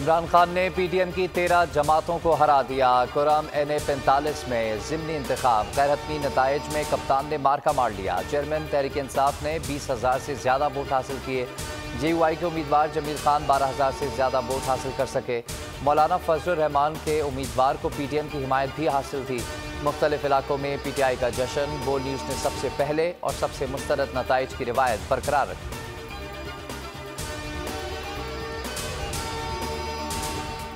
इमरान खान ने पीटीएम की 13 जमातों को हरा दिया। कुरम NA-45 में ज़िमनी इंतखाब, गैरहतमी नताइज में कप्तान ने मार्का मार लिया। चेयरमैन तहरीक इंसाफ ने 20,000 से ज़्यादा वोट हासिल किए। JUI के उम्मीदवार जमील खान 12,000 से ज़्यादा वोट हासिल कर सके। मौलाना फजलुर रहमान के उम्मीदवार को पीटीएम की हिमायत भी हासिल थी। मुख्तलिफ इलाकों में PTI का जश्न। बोल न्यूज़ ने सबसे पहले और सबसे मुस्तरद नताइज की रिवायत बरकरार रखी।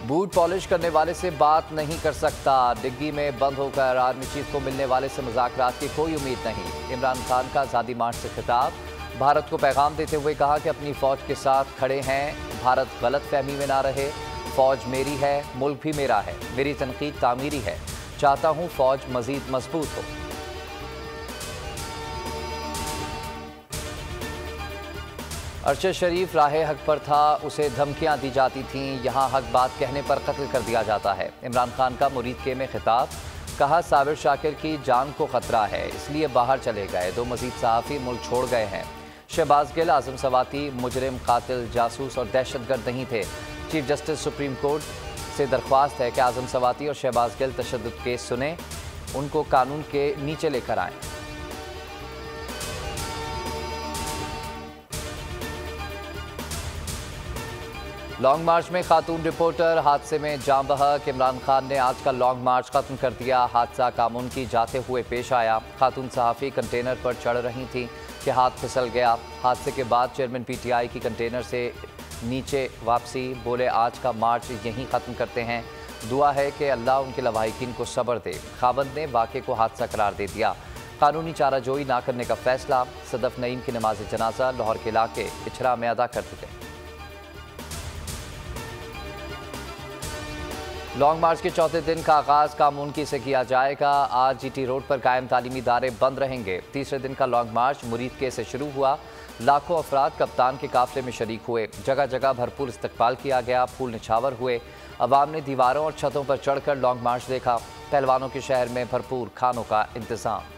बूट पॉलिश करने वाले से बात नहीं कर सकता। डिग्गी में बंद होकर आर्मी चीफ को मिलने वाले से मुज़ाकरात की कोई उम्मीद नहीं। इमरान खान का आज़ादी मार्च से खिताब, भारत को पैगाम देते हुए कहा कि अपनी फ़ौज के साथ खड़े हैं, भारत गलत फहमी में ना रहे। फ़ौज मेरी है, मुल्क भी मेरा है, मेरी तनकीद तामीरी है, चाहता हूँ फ़ौज मज़ीद मजबूत हो। अरशद शरीफ राहे हक पर था, उसे धमकियां दी जाती थीं, यहाँ हक बात कहने पर कत्ल कर दिया जाता है। इमरान खान का मुरीद के में खिताब, कहा साबिर शाकिर की जान को खतरा है, इसलिए बाहर चले गए। 2 मजीद सहाफ़ी मुल्क छोड़ गए हैं। शहबाज गिल, आज़म सवाती मुजरिम, कातिल, जासूस और दहशतगर्द नहीं थे। चीफ जस्टिस सुप्रीम कोर्ट से दरख्वास्त है कि आज़म सवाती और शहबाज गिल तशद्दुद केस सुने, उनको कानून के नीचे लेकर आएँ। लॉन्ग मार्च में खातून रिपोर्टर हादसे में जान बहक। इमरान खान ने आज का लॉन्ग मार्च खत्म कर दिया। हादसा कामुनकी जाते हुए पेश आया। खातून सहाफ़ी कंटेनर पर चढ़ रही थी कि हाथ फिसल गया। हादसे के बाद चेयरमैन PTI की कंटेनर से नीचे वापसी, बोले आज का मार्च यहीं ख़त्म करते हैं, दुआ है कि अल्लाह उनके लवाहिकीन को सब्र दे। खावंद ने वाक़े को हादसा करार दे दिया। कानूनी चाराजोई ना करने का फैसला। सदफ नईम की नमाज जनाजा लाहौर के इलाके इछरा में अदा कर दी गई। लॉन्ग मार्च के चौथे दिन का आगाज़ कामुनकी से किया जाएगा। आज GT रोड पर कायम तालीमी इदारे बंद रहेंगे। तीसरे दिन का लॉन्ग मार्च मुरीद के से शुरू हुआ। लाखों अफराद कप्तान के काफिले में शरीक हुए। जगह जगह भरपूर इस्तकबाल किया गया। फूल निछावर हुए। अवाम ने दीवारों और छतों पर चढ़कर लॉन्ग मार्च देखा। पहलवानों के शहर में भरपूर खानों का इंतजाम।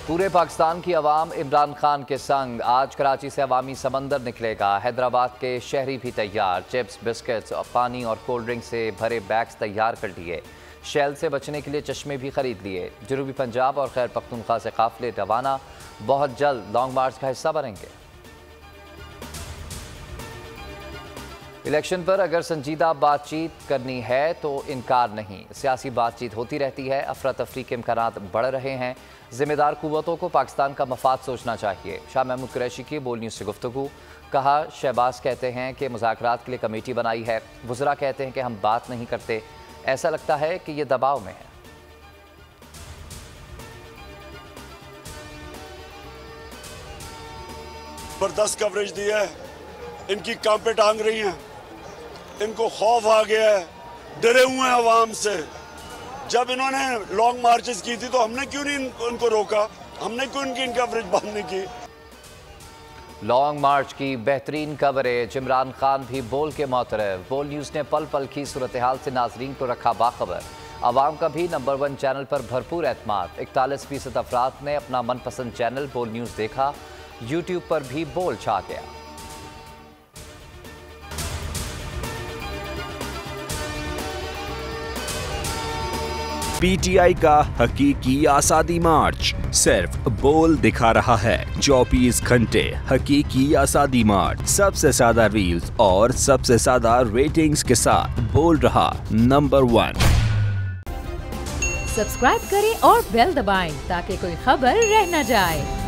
पूरे पाकिस्तान की आवाम इमरान खान के संग। आज कराची से अवामी समंदर निकलेगा। हैदराबाद के शहरी भी तैयार। चिप्स, बिस्किट्स, पानी और कोल्ड ड्रिंक से भरे बैग्स तैयार कर लिए। शैल से बचने के लिए चश्मे भी खरीद लिए। जनूबी पंजाब और खैर पख्तूनख्वा से काफिले रवाना। बहुत जल्द लॉन्ग मार्च का हिस्सा बनेंगे। इलेक्शन पर अगर संजीदा बातचीत करनी है तो इनकार नहीं। सियासी बातचीत होती रहती है। अफरा तफरी के इम्कानात बढ़ रहे हैं। जिम्मेदार कुव्वतों को पाकिस्तान का मफाद सोचना चाहिए। शाह महमूद कुरैशी की बोल न्यूज़ से गुफ्तगू। कहा शहबाज कहते हैं कि मुज़ाकरात के लिए कमेटी बनाई है, वज़रा कहते हैं कि हम बात नहीं करते। ऐसा लगता है कि ये दबाव में है। जबरदस्त कवरेज दी है, इनकी काम पे टांग रही हैं, इनको खौफ आ गया है, डरे हुए हैं अवाम से। जब इन्होंने लॉन्ग मार्चेस की थी तो हमने क्यों नहीं उनको रोका, हमने क्यों इनकी कवरेज बंद नहीं की। लॉन्ग मार्च की बेहतरीन कवरेज। इमरान खान भी बोल के मोतरफ। बोल न्यूज़ ने पल पल की सूरत हाल से नाजरीन को रखा बाखबर। आवाम का भी नंबर 1 चैनल पर भरपूर एतमाद। 41% अफराद ने अपना मनपसंद चैनल बोल न्यूज़ देखा। यूट्यूब पर भी बोल छा गया। PTI का हकीकी आज़ादी मार्च सिर्फ बोल दिखा रहा है। 24 घंटे हकीकी आज़ादी मार्च, सबसे ज्यादा रील्स और सबसे ज्यादा रेटिंग्स के साथ बोल रहा नंबर 1। सब्सक्राइब करें और बेल दबाएं ताकि कोई खबर रह न जाए।